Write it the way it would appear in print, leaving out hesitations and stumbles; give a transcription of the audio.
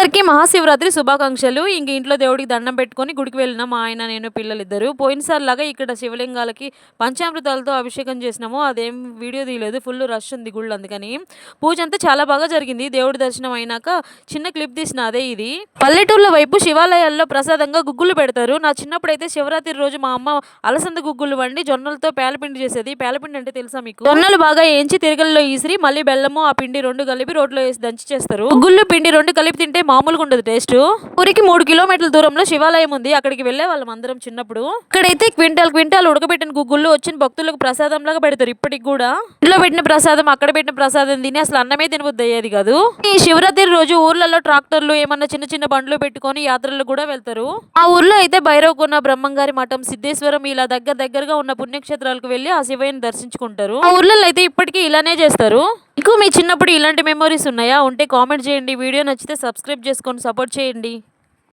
అందరికీ మహాశివరాత్రి శుభాకాంక్షలు. ఇంక ఇంట్లో దేవుడికి దండం పెట్టుకొని గుడికి వెళ్ళిన మా ఆయన, నేను, పిల్లలిద్దరు. పోయినసారిలాగా ఇక్కడ శివలింగాలకి పంచామృతాలతో అభిషేకం చేసినాము. అదేం వీడియో తీయలేదు. ఫుల్ రష్ ఉంది గుళ్ళు అందుకని. పూజ అంతా చాలా బాగా జరిగింది. దేవుడి దర్శనం అయినాక చిన్న క్లిప్ తీసిన అదే ఇది. పల్లెటూర్ల వైపు శివాలయాల్లో ప్రసాదంగా గుగ్గులు పెడతారు. నా చిన్నప్పుడైతే శివరాత్రి రోజు మా అమ్మ అలసంద గుగ్గులు వండి జొన్నలతో పేలపిండి చేసేది. పేలపిండి అంటే తెలుసా మీకు? జొన్నలు బాగా ఏంచి తిరగల్లో ఈసిరి మళ్ళీ బెల్లము ఆ పిండి రెండు కలిపి రోట్లో వేసి దంచి చేస్తారు. గుగ్గులు పిండి రెండు కలిపి తింటే మామూలుగా ఉండదు టేస్ట్. ఊరికి 3 కిలోమీటర్ల దూరంలో శివాలయం ఉంది. అక్కడికి వెళ్లే వాళ్ళం అందరం చిన్నప్పుడు. ఇక్కడైతే క్వింటాల్ ఉడకబెట్టిన గుగ్గుళ్ళు వచ్చిన భక్తులకు ప్రసాదం లాగా పెడతారు. ఇప్పటికి కూడా ఇంట్లో పెట్టిన ప్రసాదం అక్కడ పెట్టిన ప్రసాదం తిని అసలు అన్నమే తినబుద్ధి అయ్యేది కాదు. ఈ శివరాత్రి రోజు ఊర్లలో ట్రాక్టర్లు ఏమన్నా చిన్న చిన్న బండ్లు పెట్టుకొని యాత్రలు కూడా వెళ్తారు. ఆ ఊర్లో అయితే భైరవకొన్న, బ్రహ్మంగారి మఠం, సిద్ధేశ్వరం ఇలా దగ్గరగా ఉన్న పుణ్యక్షేత్రాలకు వెళ్లి ఆ శివయ్యని దర్శించుకుంటారు. ఆ ఊర్లలో అయితే ఇప్పటికీ ఇలానే చేస్తారు. మీకు మీ చిన్నప్పుడు ఇలాంటి మెమోరీస్ ఉన్నాయా? ఉంటే కామెంట్ చేయండి. వీడియో నచ్చితే సబ్స్క్రైబ్ చేసుకొని సపోర్ట్ చేయండి.